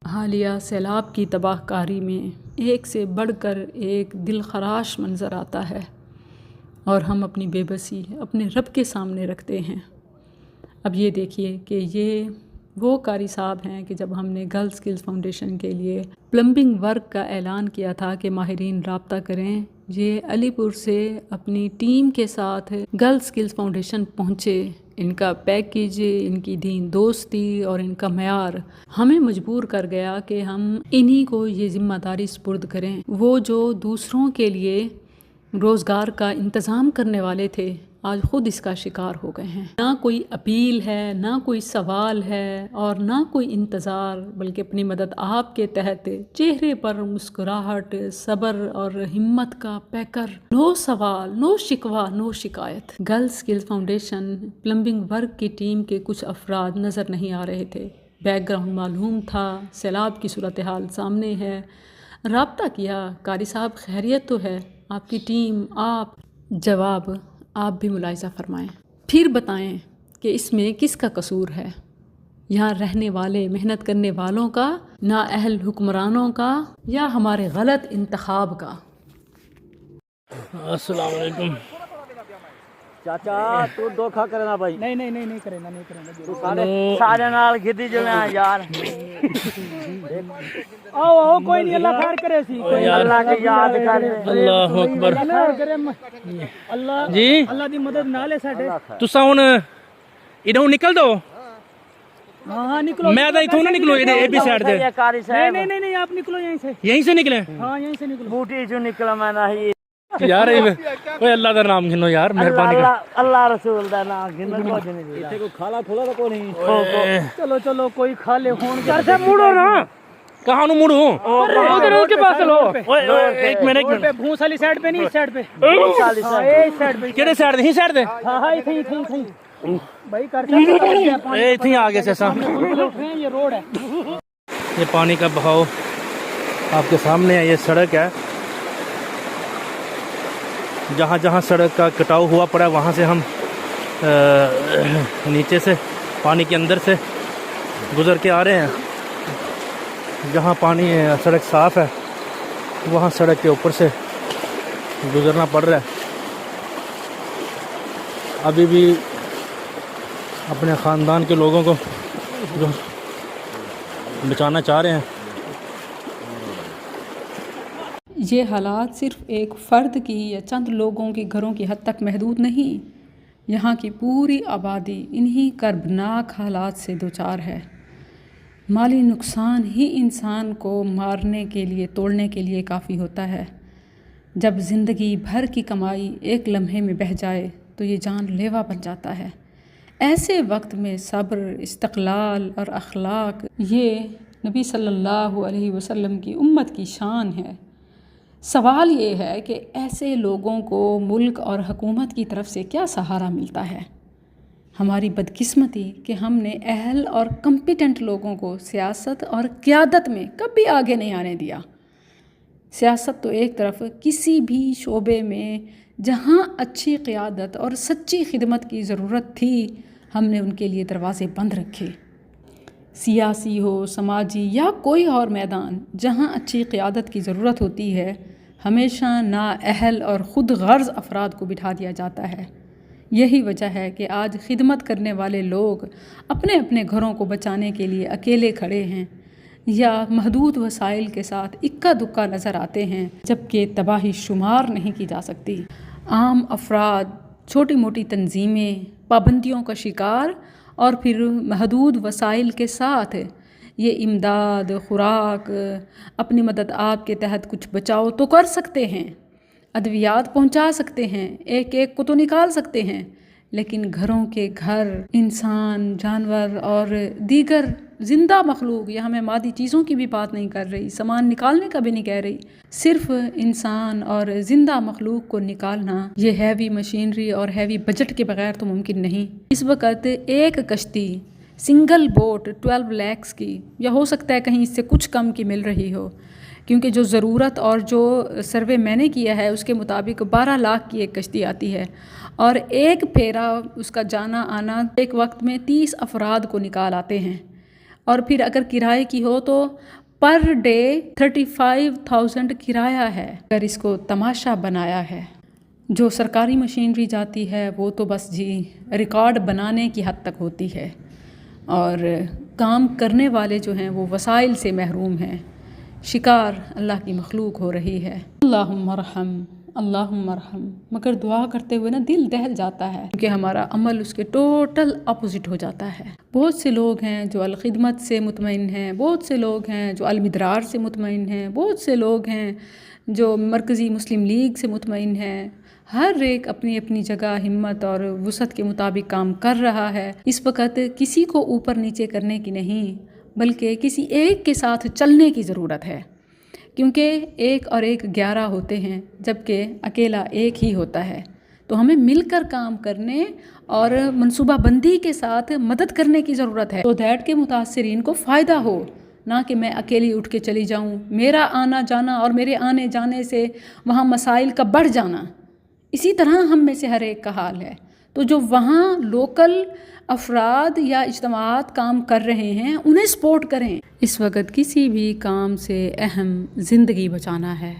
حالیہ سیلاب کی تباہ کاری میں ایک سے بڑھ کر ایک دل خراش منظر آتا ہے اور ہم اپنی بے بسی اپنے رب کے سامنے رکھتے ہیں۔ اب یہ دیکھیے کہ یہ وہ قاری صاحب ہیں کہ جب ہم نے گرل اسکلز فاؤنڈیشن کے لیے پلمبنگ ورک کا اعلان کیا تھا کہ ماہرین رابطہ کریں، یہ علی پور سے اپنی ٹیم کے ساتھ گرل اسکلز فاؤنڈیشن پہنچے۔ ان کا پیکیج، ان کی دین دوستی اور ان کا معیار ہمیں مجبور کر گیا کہ ہم انہی کو یہ ذمہ داری سپرد کریں۔ وہ جو دوسروں کے لیے روزگار کا انتظام کرنے والے تھے، آج خود اس کا شکار ہو گئے ہیں۔ نہ کوئی اپیل ہے، نہ کوئی سوال ہے اور نہ کوئی انتظار، بلکہ اپنی مدد آپ کے تحت چہرے پر مسکراہٹ، صبر اور ہمت کا پیکر۔ نو سوال، نو شکوہ، نو شکایت۔ Girl skills foundation plumbing work کی ٹیم کے کچھ افراد نظر نہیں آ رہے تھے۔ بیک گراؤنڈ معلوم تھا، سیلاب کی صورتحال سامنے ہے۔ رابطہ کیا، قاری صاحب خیریت تو ہے؟ آپ کی ٹیم، آپ؟ جواب آپ بھی ملاحظہ فرمائیں، پھر بتائیں کہ اس میں کس کا قصور ہے؟ یہاں رہنے والے محنت کرنے والوں کا، نااہل حکمرانوں کا، یا ہمارے غلط انتخاب کا؟ السلام علیکم چاچا تو دھوکھا کرنا بھائی، نہیں کرنا تو سارے نال گدی جو میں یار آؤ کوئی نہیں، اللہ خیر کرے سی، کوئی اللہ کی یاد کر۔ اللہ اکبر اللہ جی اللہ دی مدد نال ہے ساڈے۔ تسا ہن ادھروں نکل دو، ہاں نکلو، میں تو اتوں نہ نکلو، اے بی سائڈ تے کاری صاحب نہیں آپ نکلو یہیں سے، یہیں سے نکلے ہاں یہیں سے نکلو۔ بوٹی جو نکلا میں نہیں یار۔ اوے اللہ دا نام گھنو یار، مہربانی کر۔ اللہ رسول دا نام گھن کچھ نہیں دی۔ ایتھے کوئی کھالا کھولا تو کوئی نہیں۔ چلو کوئی کھا لے ہون یار سے مڑو نا، کہاں نو مڑوں؟ ادھر کے پاس چلو۔ ایک منٹ، بھونس والی سائڈ پہ نہیں، اس سائڈ پہ، اس سائڈ پہ۔ کیڑے سائڈ تے؟ ہی سائڈ تے ہاں ایتھے بھائی کر سکتے اے ایتھے آ گئے سے اساں۔ ہیں، یہ روڈ ہے۔ یہ پانی کا بہاؤ آپ کے سامنے ہے، یہ سڑک ہے۔ جہاں جہاں سڑک کا کٹاؤ ہوا پڑا ہے وہاں سے ہم نیچے سے پانی کے اندر سے گزر کے آ رہے ہیں۔ جہاں پانی سڑک صاف ہے وہاں سڑک کے اوپر سے گزرنا پڑ رہا ہے۔ ابھی بھی اپنے خاندان کے لوگوں کو جو بچانا چاہ رہے ہیں۔ یہ حالات صرف ایک فرد کی یا چند لوگوں کے گھروں کی حد تک محدود نہیں، یہاں کی پوری آبادی انہی کربناک حالات سے دوچار ہے۔ مالی نقصان ہی انسان کو مارنے کے لیے، توڑنے کے لیے کافی ہوتا ہے۔ جب زندگی بھر کی کمائی ایک لمحے میں بہہ جائے تو یہ جان لیوا بن جاتا ہے۔ ایسے وقت میں صبر، استقلال اور اخلاق، یہ نبی صلی اللہ علیہ وسلم کی امت کی شان ہے۔ سوال یہ ہے کہ ایسے لوگوں کو ملک اور حکومت کی طرف سے کیا سہارا ملتا ہے؟ ہماری بدقسمتی کہ ہم نے اہل اور کمپیٹنٹ لوگوں کو سیاست اور قیادت میں کبھی آگے نہیں آنے دیا۔ سیاست تو ایک طرف، کسی بھی شعبے میں جہاں اچھی قیادت اور سچی خدمت کی ضرورت تھی، ہم نے ان کے لیے دروازے بند رکھے۔ سیاسی ہو، سماجی یا کوئی اور میدان، جہاں اچھی قیادت کی ضرورت ہوتی ہے، ہمیشہ نااہل اور خود غرض افراد کو بٹھا دیا جاتا ہے۔ یہی وجہ ہے کہ آج خدمت کرنے والے لوگ اپنے اپنے گھروں کو بچانے کے لیے اکیلے کھڑے ہیں یا محدود وسائل کے ساتھ اکا دکا نظر آتے ہیں، جبکہ تباہی شمار نہیں کی جا سکتی۔ عام افراد، چھوٹی موٹی تنظیمیں پابندیوں کا شکار اور پھر محدود وسائل کے ساتھ یہ امداد، خوراک، اپنی مدد آپ کے تحت کچھ بچاؤ تو کر سکتے ہیں، ادویات پہنچا سکتے ہیں، ایک ایک کو تو نکال سکتے ہیں، لیکن گھروں کے گھر، انسان، جانور اور دیگر زندہ مخلوق، یہاں میں مادی چیزوں کی بھی بات نہیں کر رہی، سامان نکالنے کا بھی نہیں کہہ رہی، صرف انسان اور زندہ مخلوق کو نکالنا یہ ہیوی مشینری اور ہیوی بجٹ کے بغیر تو ممکن نہیں۔ اس وقت ایک کشتی، سنگل بوٹ 12 لاکھ کی، یا ہو سکتا ہے کہیں اس سے کچھ کم کی مل رہی ہو، کیونکہ جو ضرورت اور جو سروے میں نے کیا ہے اس کے مطابق 12 لاکھ کی ایک کشتی آتی ہے، اور ایک پھیرا اس کا جانا آنا ایک وقت میں 30 افراد کو نکال آتے ہیں۔ اور پھر اگر کرائے کی ہو تو پر ڈے 35,000 کرایہ ہے۔ اگر اس کو تماشا بنایا ہے، جو سرکاری مشینری جاتی ہے وہ تو بس ریکارڈ بنانے کی حد تک ہوتی ہے، اور کام کرنے والے جو ہیں وہ وسائل سے محروم ہیں، شکار اللہ کی مخلوق ہو رہی ہے۔ اللہم ارحم، اللہم ارحم، مگر دعا کرتے ہوئے نا دل دہل جاتا ہے، کیونکہ ہمارا عمل اس کے ٹوٹل اپوزٹ ہو جاتا ہے۔ بہت سے لوگ ہیں جو الخدمت سے مطمئن ہیں، بہت سے لوگ ہیں جو المدرار سے مطمئن ہیں، بہت سے لوگ ہیں جو مرکزی مسلم لیگ سے مطمئن ہیں۔ ہر ایک اپنی اپنی جگہ ہمت اور وسعت کے مطابق کام کر رہا ہے۔ اس وقت کسی کو اوپر نیچے کرنے کی نہیں، بلکہ کسی ایک کے ساتھ چلنے کی ضرورت ہے، کیونکہ ایک اور ایک 11 ہوتے ہیں، جبکہ اکیلا ایک ہی ہوتا ہے۔ تو ہمیں مل کر کام کرنے اور منصوبہ بندی کے ساتھ مدد کرنے کی ضرورت ہے، تو دیٹ کے متاثرین کو فائدہ ہو، نہ کہ میں اکیلی اٹھ کے چلی جاؤں، میرا آنا جانا اور میرے آنے جانے سے وہاں مسائل کا بڑھ جانا۔ اسی طرح ہم میں سے ہر ایک کا حال ہے، تو جو وہاں لوکل افراد یا اجتماعات کام کر رہے ہیں انہیں سپورٹ کریں۔ اس وقت کسی بھی کام سے اہم زندگی بچانا ہے۔